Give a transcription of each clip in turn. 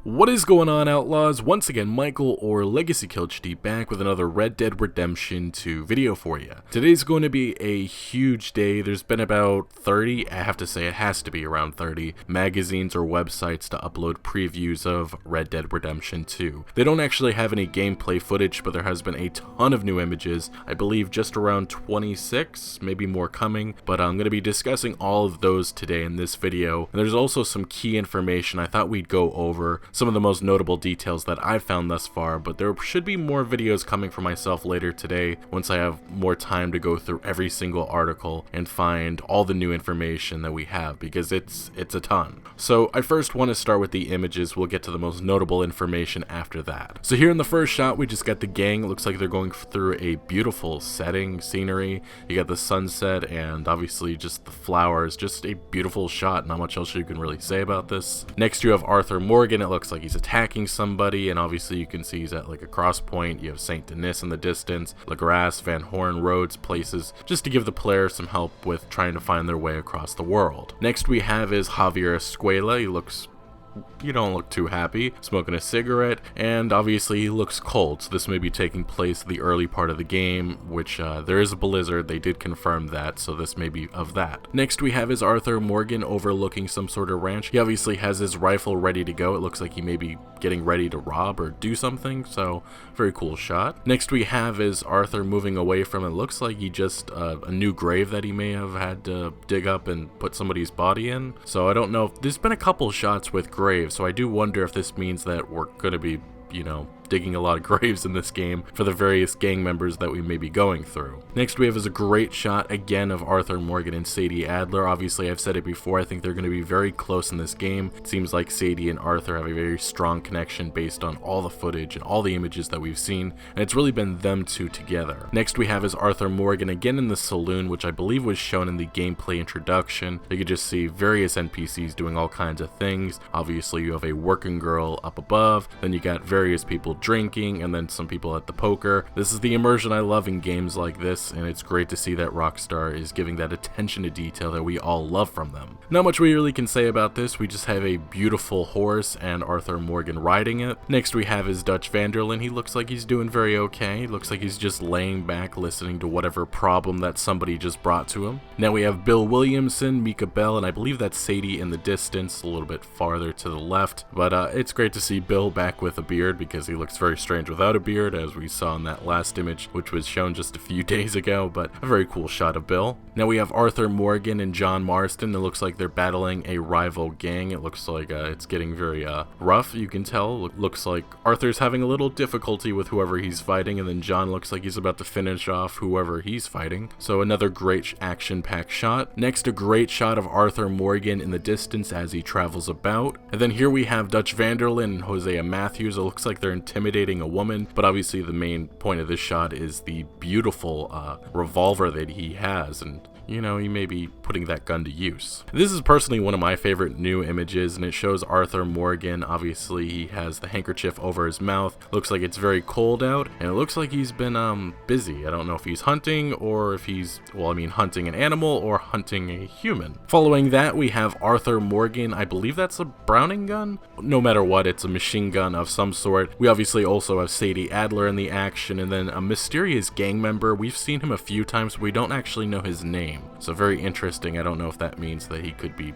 What is going on, Outlaws? Once again, Michael or Legacy Coach D back with another Red Dead Redemption 2 video for you. Today's going to be a huge day. There's been about 30, I have to say it has to be around 30, magazines or websites to upload previews of Red Dead Redemption 2. They don't actually have any gameplay footage, but there has been a ton of new images. I believe just around 26, maybe more coming, but I'm going to be discussing all of those today in this video. And there's also some key information I thought we'd go over. Some of the most notable details that I've found thus far, but there should be more videos coming from myself later today once I have more time to go through every single article and find all the new information that we have, because it's a ton. So I first want to start with the images. We'll get to the most notable information after that. So here in the first shot, we just got the gang. It looks like they're going through a beautiful setting, scenery. You got the sunset and obviously just the flowers, just a beautiful shot. Not much else you can really say about this. Next you have Arthur Morgan. It looks like he's attacking somebody, and obviously you can see he's at like a cross point. You have Saint Denis in the distance, LaGrasse, Van Horn, Rhodes, places, just to give the player some help with trying to find their way across the world. Next we have is Javier Escuela. You don't look too happy, smoking a cigarette, and obviously he looks cold, so this may be taking place the early part of the game, which there is a blizzard. They did confirm that, so this may be of that. Next we have is Arthur Morgan overlooking some sort of ranch. He obviously has his rifle ready to go. It looks like he may be getting ready to rob or do something, so very cool shot. Next we have is Arthur moving away from it. Looks like he just a new grave that he may have had to dig up and put somebody's body in, so I don't know. There's been a couple shots with graves, so I do wonder if this means that we're going to be, digging a lot of graves in this game for the various gang members that we may be going through. Next we have is a great shot again of Arthur Morgan and Sadie Adler. Obviously I've said it before, I think they're going to be very close in this game. It seems like Sadie and Arthur have a very strong connection based on all the footage and all the images that we've seen, and it's really been them two together. Next we have is Arthur Morgan again in the saloon, which I believe was shown in the gameplay introduction. You could just see various NPCs doing all kinds of things. Obviously you have a working girl up above, then you got various people drinking, and then some people at the poker. This is the immersion I love in games like this, and it's great to see that Rockstar is giving that attention to detail that we all love from them. Not much we really can say about this. We just have a beautiful horse and Arthur Morgan riding it. Next we have is Dutch Vanderlin. He looks like he's doing very okay. He looks like he's just laying back listening to whatever problem that somebody just brought to him. Now we have Bill Williamson, Mika Bell, and I believe that's Sadie in the distance, a little bit farther to the left, but it's great to see Bill back with a beard, because he looks very strange without a beard, as we saw in that last image, which was shown just a few days ago, but a very cool shot of Bill. Now we have Arthur Morgan and John Marston. It looks like they're battling a rival gang. It looks like it's getting very rough, you can tell. Looks like Arthur's having a little difficulty with whoever he's fighting, and then John looks like he's about to finish off whoever he's fighting. So another great action-packed shot. Next, a great shot of Arthur Morgan in the distance as he travels about. And then here we have Dutch Vanderlin and Hosea Matthews. It looks like they're intimidating a woman, but obviously the main point of this shot is the beautiful revolver that he has, and he may be putting that gun to use. This is personally one of my favorite new images, and it shows Arthur Morgan. Obviously he has the handkerchief over his mouth. Looks like it's very cold out, and it looks like he's been busy. I don't know if he's hunting or if he's, hunting an animal or hunting a human. Following that we have Arthur Morgan. I believe that's a Browning gun? No matter what, it's a machine gun of some sort. We obviously also have Sadie Adler in the action, and then a mysterious gang member. We've seen him a few times, but we don't actually know his name. So very interesting. I don't know if that means that he could be,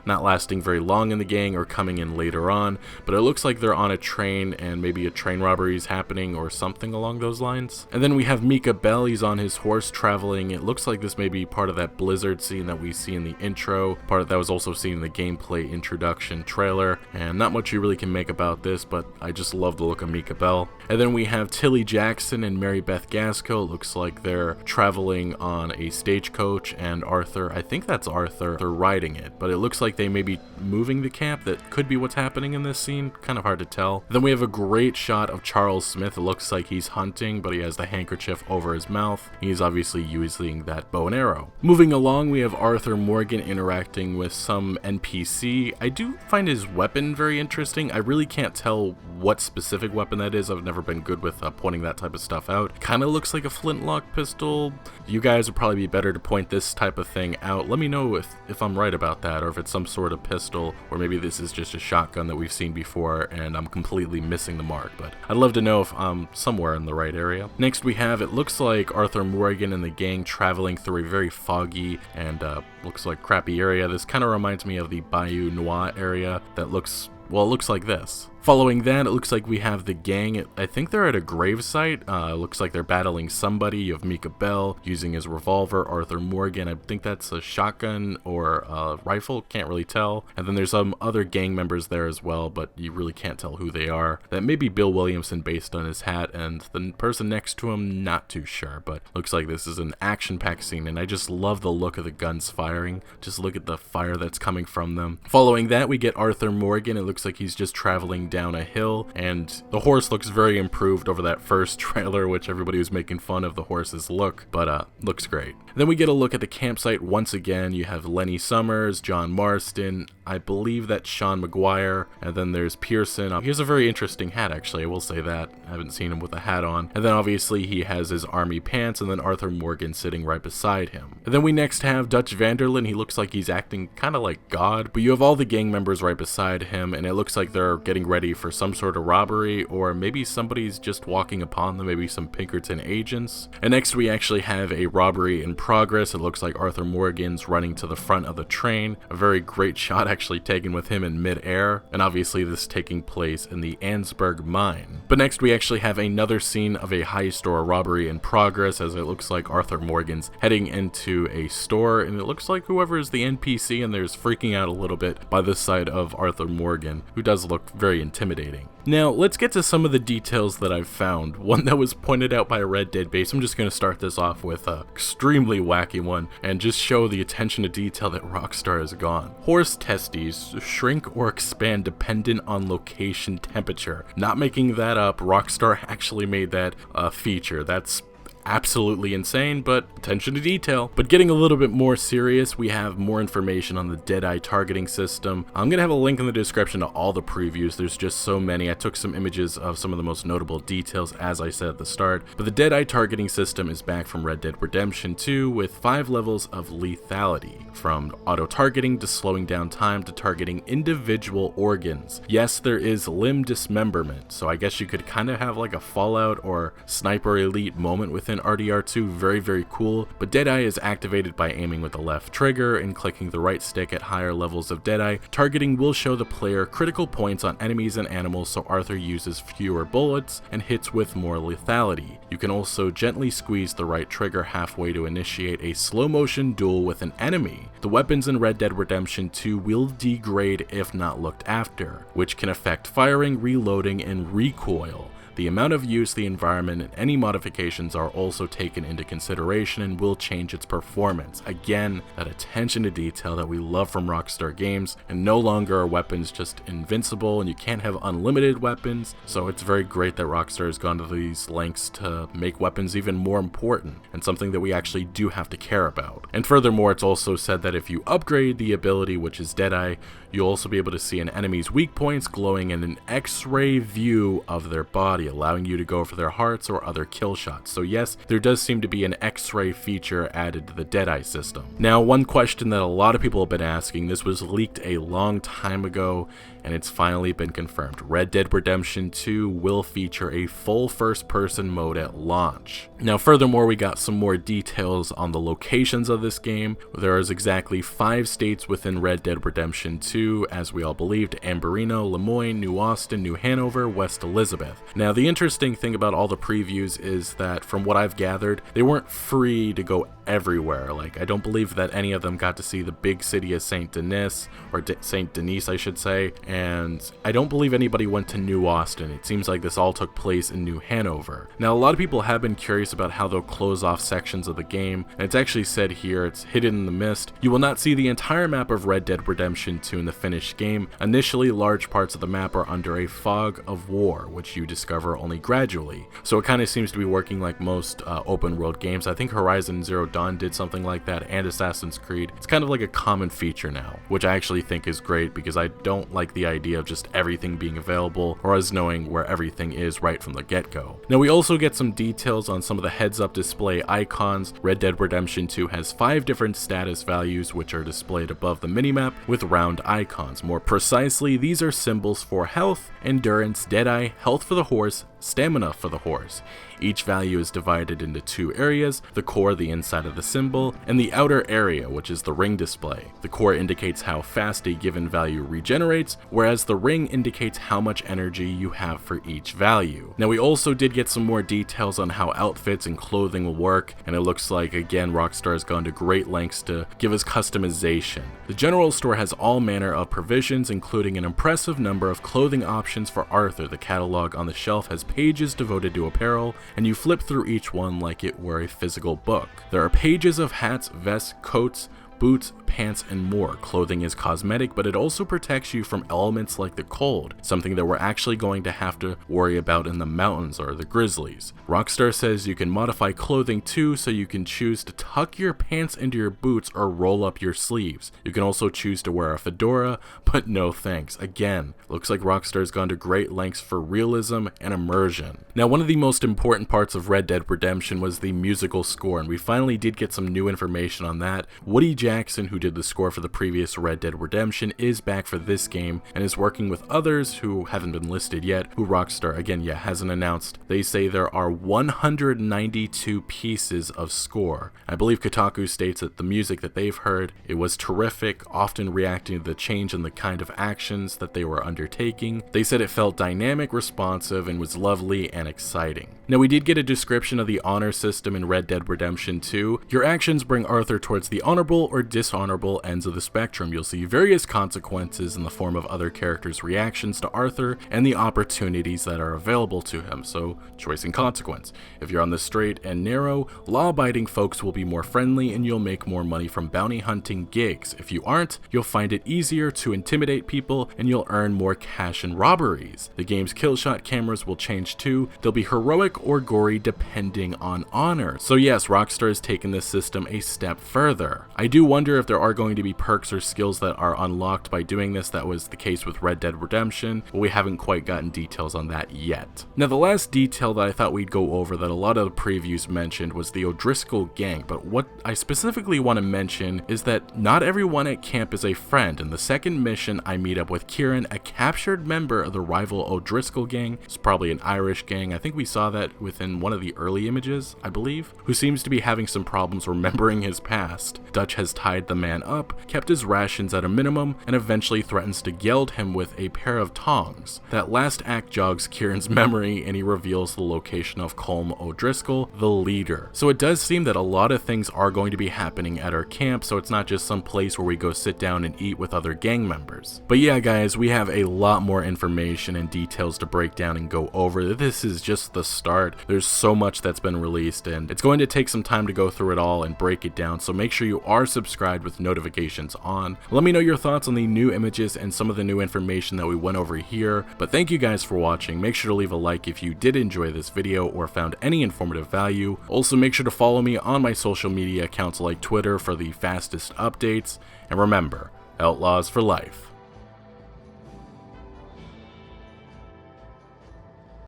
not lasting very long in the gang or coming in later on, but it looks like they're on a train and maybe a train robbery is happening or something along those lines. And then we have Mika Bell. He's on his horse traveling. It looks like this may be part of that blizzard scene that we see in the intro, part that was also seen in the gameplay introduction trailer, and not much you really can make about this, but I just love the look of Mika Bell. And then we have Tilly Jackson and Mary Beth Gasco. It looks like they're traveling on a stagecoach, and Arthur, I think that's Arthur, they're riding it, but it looks like they may be moving the camp. That could be what's happening in this scene, kind of hard to tell. Then we have a great shot of Charles Smith. It looks like he's hunting, but he has the handkerchief over his mouth. He's obviously using that bow and arrow. Moving along, we have Arthur Morgan interacting with some NPC. I do find his weapon very interesting. I really can't tell what specific weapon that is. I've never been good with pointing that type of stuff out. Kind of looks like a flintlock pistol. You guys would probably be better to point this type of thing out. Let me know if I'm right about that, or if it's something some sort of pistol, or maybe this is just a shotgun that we've seen before and I'm completely missing the mark, but I'd love to know if I'm somewhere in the right area. Next we have, it looks like Arthur Morgan and the gang traveling through a very foggy and looks like crappy area. This kind of reminds me of the Bayou Noir area that looks, well, it looks like this. Following that, it looks like we have the gang. I think they're at a gravesite. It looks like they're battling somebody. You have Mika Bell using his revolver, Arthur Morgan, I think that's a shotgun or a rifle, can't really tell. And then there's some other gang members there as well, but you really can't tell who they are. That may be Bill Williamson based on his hat, and the person next to him, not too sure, but looks like this is an action-packed scene, and I just love the look of the guns firing. Just look at the fire that's coming from them. Following that, we get Arthur Morgan. It looks like he's just traveling down a hill, and the horse looks very improved over that first trailer, which everybody was making fun of the horse's look, but looks great. Then we get a look at the campsite once again. You have Lenny Summers, John Marston, I believe that's Sean McGuire, and then there's Pearson. He has a very interesting hat, actually, I will say that. I haven't seen him with a hat on. And then obviously he has his army pants, and then Arthur Morgan sitting right beside him. And then we next have Dutch Vanderlin. He looks like he's acting kind of like God, but you have all the gang members right beside him, and it looks like they're getting ready for some sort of robbery, or maybe somebody's just walking upon them, maybe some Pinkerton agents. And next we actually have a robbery in progress. It looks like Arthur Morgan's running to the front of the train. A very great shot actually taken with him in mid-air, and obviously this taking place in the Ansberg mine. But next we actually have another scene of a heist or a robbery in progress, as it looks like Arthur Morgan's heading into a store, and it looks like whoever is the NPC in there is freaking out a little bit by the sight of Arthur Morgan, who does look very intimidating. Now, let's get to some of the details that I've found. One that was pointed out by a Red Dead base. I'm just going to start this off with an extremely wacky one and just show the attention to detail that Rockstar has gone. Horse testes shrink or expand dependent on location temperature. Not making that up, Rockstar actually made that a feature. That's absolutely insane, but attention to detail. But getting a little bit more serious, we have more information on the Deadeye targeting system. I'm gonna have a link in the description to all the previews. There's just so many. I took some images of some of the most notable details, as I said at the start. But the Deadeye targeting system is back from Red Dead Redemption 2 with 5 levels of lethality, from auto targeting to slowing down time to targeting individual organs. Yes, there is limb dismemberment, so I guess you could kind of have like a Fallout or Sniper Elite moment within RDR2, very cool. But Deadeye is activated by aiming with the left trigger and clicking the right stick at higher levels of Deadeye. Targeting will show the player critical points on enemies and animals, so Arthur uses fewer bullets and hits with more lethality. You can also gently squeeze the right trigger halfway to initiate a slow motion duel with an enemy. The weapons in Red Dead Redemption 2 will degrade if not looked after, which can affect firing, reloading, and recoil. The amount of use, the environment, and any modifications are also taken into consideration and will change its performance. Again, that attention to detail that we love from Rockstar Games, and no longer are weapons just invincible and you can't have unlimited weapons, so it's very great that Rockstar has gone to these lengths to make weapons even more important, and something that we actually do have to care about. And furthermore, it's also said that if you upgrade the ability, which is Deadeye, you'll also be able to see an enemy's weak points glowing in an X-ray view of their body, allowing you to go for their hearts or other kill shots. So yes, there does seem to be an X-ray feature added to the Deadeye system. Now, one question that a lot of people have been asking, this was leaked a long time ago, and it's finally been confirmed. Red Dead Redemption 2 will feature a full first-person mode at launch. Now, furthermore, we got some more details on the locations of this game. There is exactly 5 states within Red Dead Redemption 2, as we all believed: Amberino, Lemoyne, New Austin, New Hanover, West Elizabeth. Now, the interesting thing about all the previews is that, from what I've gathered, they weren't free to go everywhere. Like, I don't believe that any of them got to see the big city of St. Denis, or St. Denis, I should say, and I don't believe anybody went to New Austin. It seems like this all took place in New Hanover. Now, a lot of people have been curious about how they'll close off sections of the game, and it's actually said here, it's hidden in the mist. You will not see the entire map of Red Dead Redemption 2 in the finished game. Initially, large parts of the map are under a fog of war, which you discover only gradually. So it kind of seems to be working like most open world games. I think Horizon Zero Dawn Dawn did something like that, and Assassin's Creed. It's kind of like a common feature now, which I actually think is great because I don't like the idea of just everything being available or us knowing where everything is right from the get-go. Now we also get some details on some of the heads-up display icons. Red Dead Redemption 2 has 5 different status values which are displayed above the minimap with round icons. More precisely, these are symbols for health, endurance, deadeye, health for the horse, stamina for the horse. Each value is divided into 2 areas, the core, the inside of the symbol, and the outer area, which is the ring display. The core indicates how fast a given value regenerates, whereas the ring indicates how much energy you have for each value. Now we also did get some more details on how outfits and clothing will work, and it looks like again Rockstar has gone to great lengths to give us customization. The general store has all manner of provisions, including an impressive number of clothing options for Arthur. The catalog on the shelf has pages devoted to apparel, and you flip through each one like it were a physical book. There are pages of hats, vests, coats, boots, pants, and more. Clothing is cosmetic, but it also protects you from elements like the cold, something that we're actually going to have to worry about in the mountains or the grizzlies. Rockstar says you can modify clothing too, so you can choose to tuck your pants into your boots or roll up your sleeves. You can also choose to wear a fedora, but no thanks. Again, looks like Rockstar's gone to great lengths for realism and immersion. Now, one of the most important parts of Red Dead Redemption was the musical score, and we finally did get some new information on that. Woody Jackson, who did the score for the previous Red Dead Redemption, is back for this game and is working with others who haven't been listed yet, who Rockstar, again, hasn't announced. They say there are 192 pieces of score. I believe Kotaku states that the music that they've heard, it was terrific, often reacting to the change in the kind of actions that they were undertaking. They said it felt dynamic, responsive, and was lovely and exciting. Now, we did get a description of the honor system in Red Dead Redemption 2. Your actions bring Arthur towards the honorable or dishonorable ends of the spectrum. You'll see various consequences in the form of other characters' reactions to Arthur and the opportunities that are available to him, so choice and consequence. If you're on the straight and narrow, law-abiding folks will be more friendly and you'll make more money from bounty hunting gigs. If you aren't, you'll find it easier to intimidate people and you'll earn more cash in robberies. The game's killshot cameras will change too. They'll be heroic or gory depending on honor. So yes, Rockstar has taken this system a step further. I do wonder if there are going to be perks or skills that are unlocked by doing this. That was the case with Red Dead Redemption, but we haven't quite gotten details on that yet. Now, the last detail that I thought we'd go over that a lot of the previews mentioned was the O'Driscoll gang, but what I specifically want to mention is that not everyone at camp is a friend. In the second mission, I meet up with Kieran, a captured member of the rival O'Driscoll gang. It's probably an Irish gang. I think we saw that within one of the early images, I believe, who seems to be having some problems remembering his past. Dutch has tied the man up, kept his rations at a minimum, and eventually threatens to geld him with a pair of tongs. That last act jogs Kieran's memory and he reveals the location of Colm O'Driscoll, the leader. So it does seem that a lot of things are going to be happening at our camp, so it's not just some place where we go sit down and eat with other gang members. But yeah guys, we have a lot more information and details to break down and go over. This is just the start. There's so much that's been released and it's going to take some time to go through it all and break it down, so make sure you are subscribed with notifications on. Let me know your thoughts on the new images and some of the new information that we went over here. But thank you guys for watching. Make sure to leave a like if you did enjoy this video or found any informative value. Also, make sure to follow me on my social media accounts like Twitter for the fastest updates. And remember, Outlaws for life.